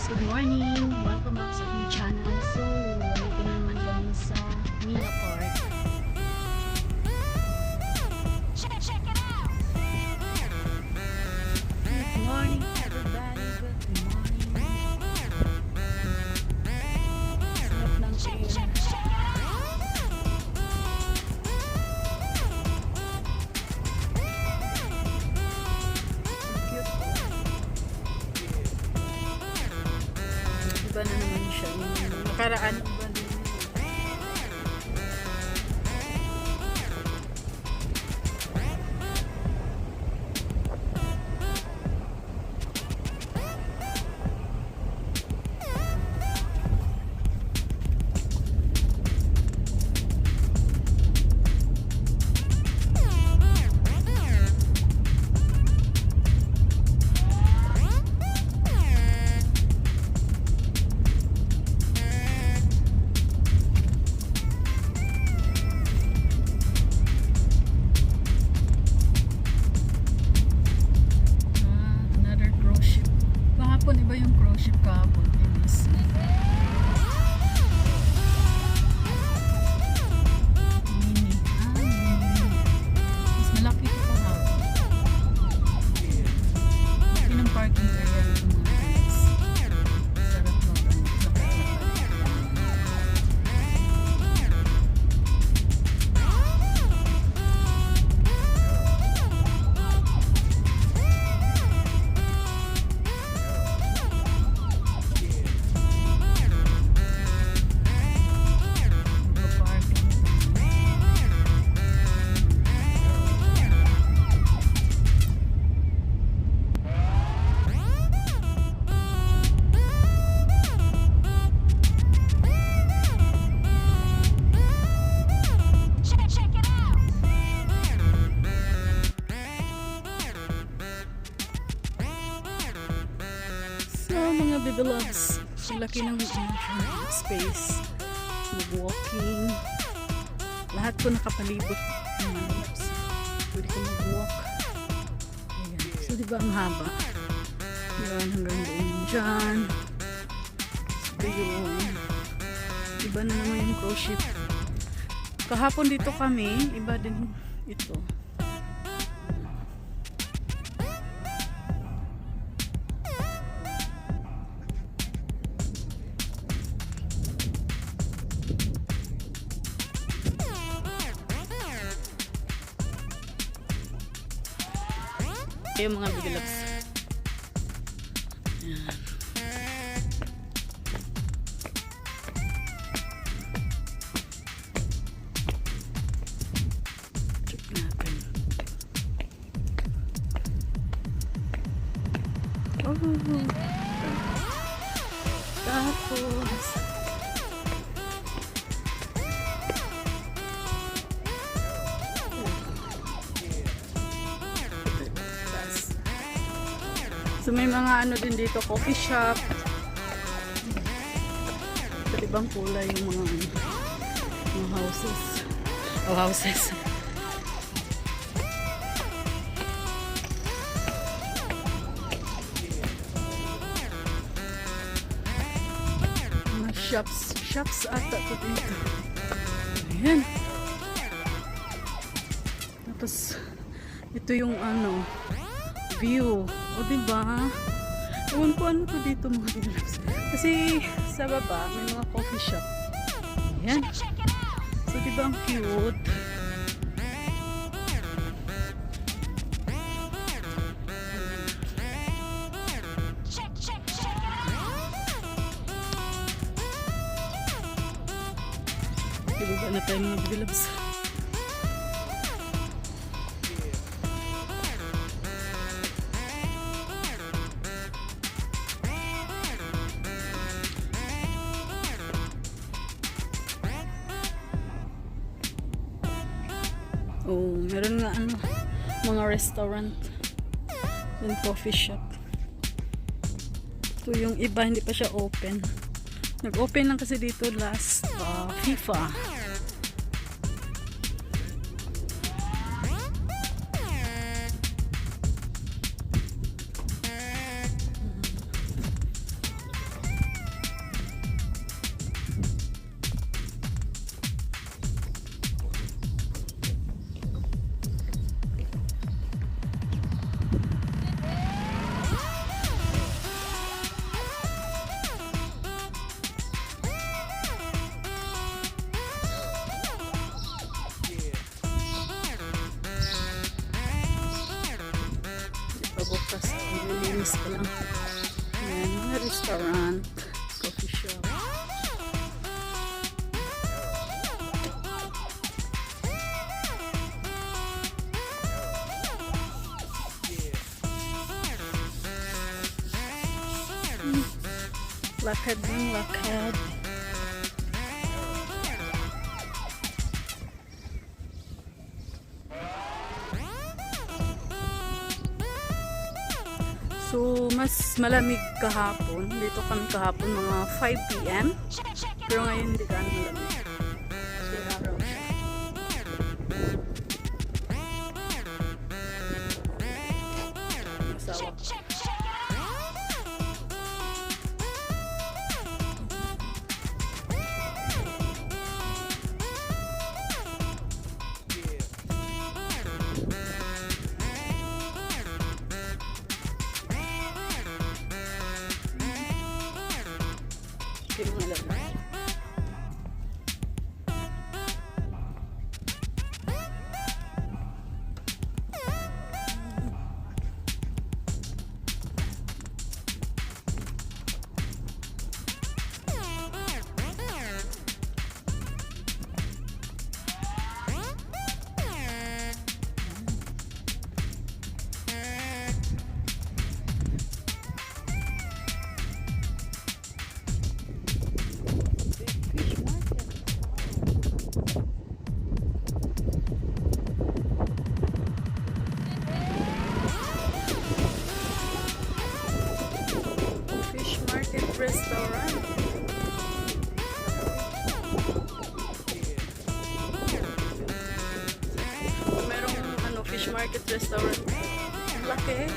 Good morning! Welcome back sa aking channel. So, nandito na naman kami sa Mina Park. Check it out! Good morning everybody! Good morning! Sarap ng air. Iba na naman siya. Nakaraan iba din. Another cruise ship. Kahapon iba yung cruise ship kahapon. Inis. Mini. Mini. Mas malaki ito kahapon. Laki ng parking area ng mga guys. Sarap mag-lakad. So mga baby loves, ang laki ng space, mag-walking, lahat ko nakapalibot mga loves, pwede ko mag-walk. Ayan. So diba ang haba, yan hanggang doon dyan. So yun, iba na naman yung cruise ship. Kahapon dito kami, iba din ito. Yung mga bigilaps. Ayan. Check natin. Oh. Tapos so may mga ano din dito, coffee shop. Iba't ibang kulay yung mga houses. Oh, houses. Mga shops ata to dito. Ayan. Tapos ito yung ano, view. O diba? Ewan ko ano to dito mga bilaps. Kasi sa baba may mga coffee shop. Ayan. So diba ang cute? Ibaba na tayo mga bilaps. Oh, meron nga ano, mga restaurant and coffee shop. So yung iba hindi pa siya open. Nag-open lang kasi dito last FIFA. entrance pa lang. Ayan, mga restaurant, coffee shop. Lakad ng lakad. So, mas malamig kahapon. Dito kami kahapon mga 5 PM. Pero ngayon hindi ka malamig. So, araw siya. Masawa ko. Okay, mga lalaki. Fish market restaurant. Merong fish market restaurant. Ang laki.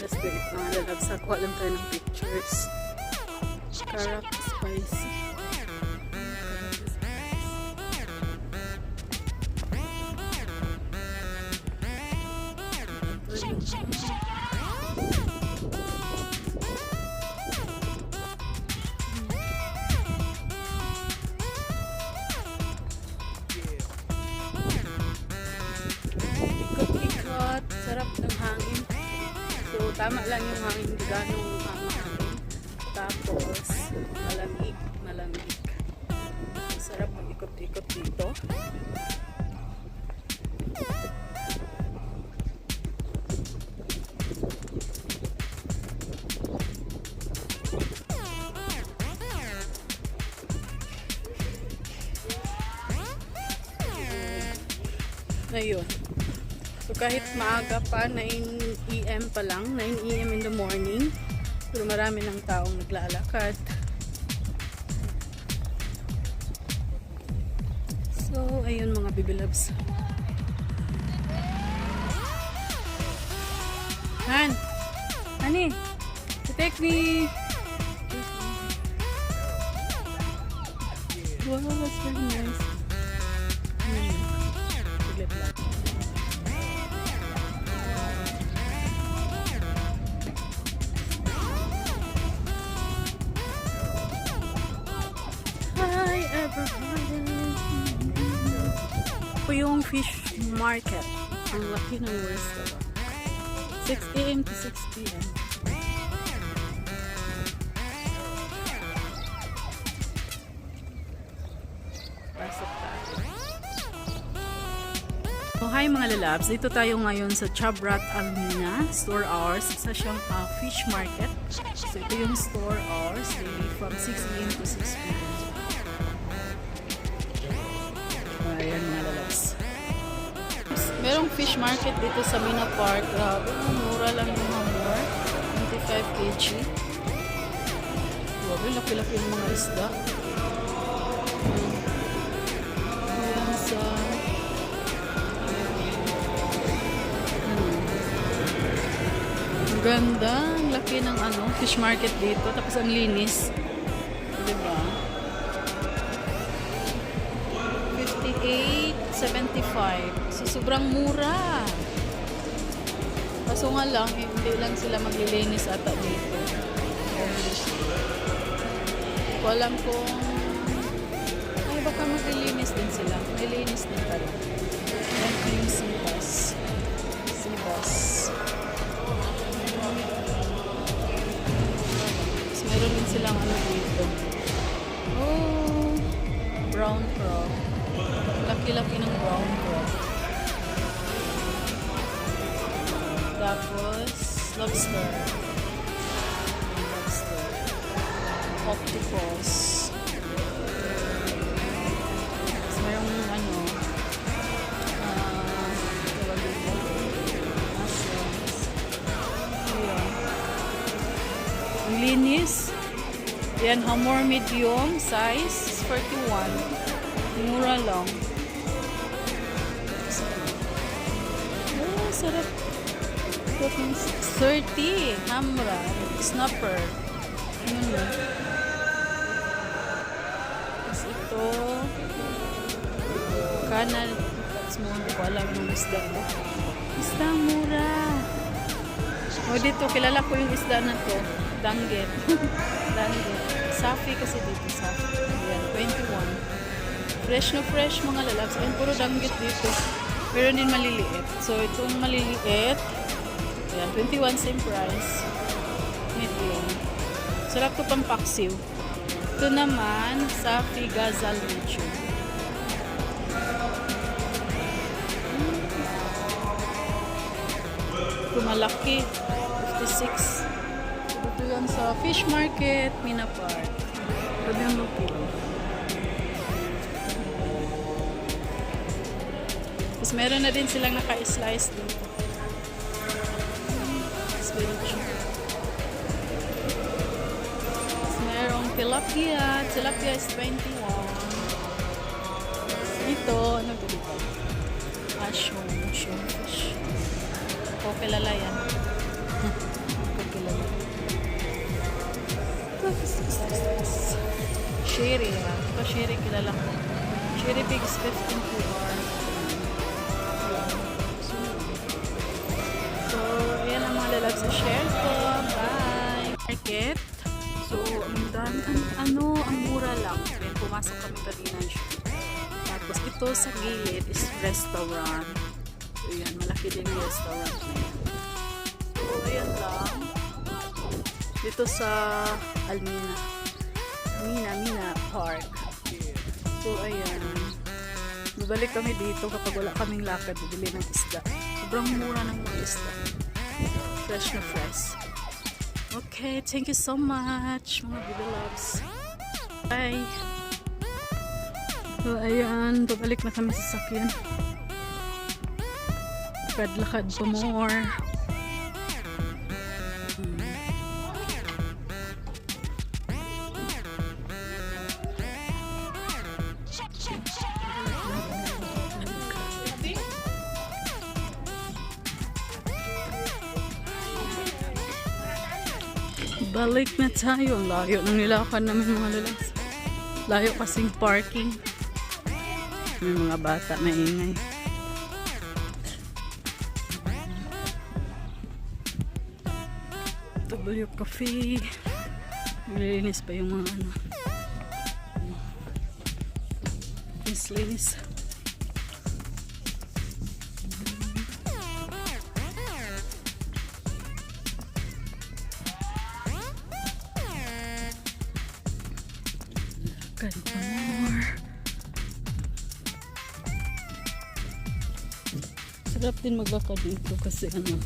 That's great. Lalabsak ko lang tayo ng pictures. Karak spicy. Ikot-ikot. Sarap ng hangin. So, tama lang yung hangin. Hindi ganong hangin. Tapos, malamig. Malamig. Sarap mag-ikot-ikot dito. Ngayon. So kahit maaga pa, 9 AM pa lang, 9 AM in the morning, pero marami ng taong naglalakad. So, ayun mga bibilabs. Han! Honey! Take me! Wow, that's very nice. Saglit lang. Hi everybody! Ito yung fish market. Ang laki ng restaurant. 6 AM to 6 PM. Pasok tayo. Oh, hi mga lalabs. Dito tayo ngayon sa Chabrat Almina store hours. Isa siyang fish market. So ito yung store hours daily from 6 AM to 6 PM. Ayan mga lalabs. Merong fish market dito sa Mina Park. Grabe, mura lang yung hamor. 25 kg. Grabe, laki-laki yung mga isda. Ayan sa... Ang ganda. Ang laki ng ano, fish market dito. Tapos ang linis. Diba? 58.75. So, sobrang mura. Kaso nga lang, hindi lang sila maglilinis ata dito. Hindi ko alam kung ay baka maglilinis din sila. Maglilinis din pala. Yan po yung sibas. Sibas. Tapos meron din silang ano dito. Oh, brown crab. Laki-laki ng brown crab. Tapos, lobster. Lobster. Octopus. Tapos mayroong ano, tawag dito, mushrooms. Ayan. Ang linis. Yan, hamor medium size, 41. Mura lang. Oh, sarap. 30. Hamra. Snapper. Yun na. Tapos ito. Kanan. That's mo. Hindi ko alam yung isda mo. Isda mura. O dito, kilala ko yung isda na to. Danggit. Danggit. Safi kasi dito. Safi. Ayan, 21. Fresh na fresh mga lalabs. Ayan, puro danggit dito. Meron din maliliit. So, itong maliliit, ayan, 21 same price. Medium. Sarap to pang paksiw. Ito naman, Safi Gazal Nacho. Ito malaki. 56. Ito yan sa fish market, Mina Park. Ito yung lupilo. Tapos meron na din silang naka-slice dito. Tapos merong tilapia. Tilapia is 21. Ito, ano ba dito? Shellfish. O, kilala yan. O, kilala. Sherry. Ito, sherry kilala ko. Sherry pigs 15 QR. So, ayan ang mga lalab sa share ko. Bye! Market. So, ang mura lang. Ayan, pumasok kami kanina. Tapos, ito sa gilid is restaurant. So, ayan, malaki din yung restaurant na yan. So, ayan lang. Dito sa Almina. Mina Park. So, ayan. Babalik kami dito kapag wala kaming lakad. Bibili ng isda. Sobrang mura ng mga isda. Fresh na fresh. Okay, thank you so much mga baby loves. Bye! So, ayan. Babalik na kami sa sakyan. Lakad pa more. Balik na tayo. Ang layo ng nilakan namin mga lalas. Layo kasing parking. May mga bata na ingay. W Cafe. Nililinis pa yung mga ano. Linis. Ganda more. Sarap din maglakad dito kasi ano,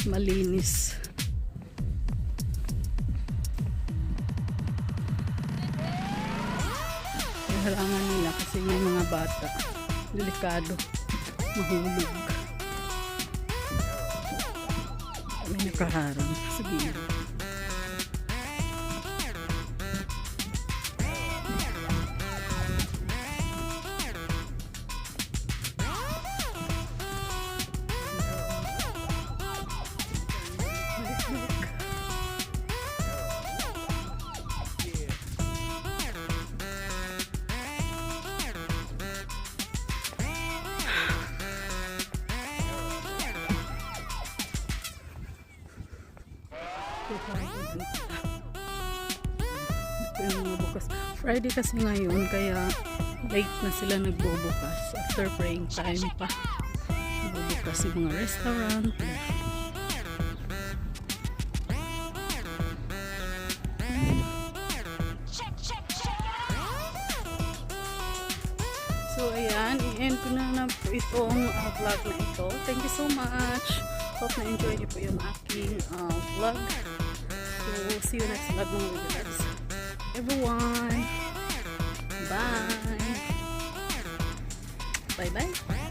malinis. Harangan nila kasi may mga bata. Delikado. Mahulog. May nakaharang. Sige. Balik. Friday kasi ngayon, kaya late na sila nagbubukas. After praying time pa. Nagbubukas yung mga restaurant. So, ayan. I-end ko na po itong vlog na ito. Thank you so much. Hope na-enjoy niyo po yung aking vlog. So, see you next vlog mga viewers. Everyone. Bye. Bye-bye.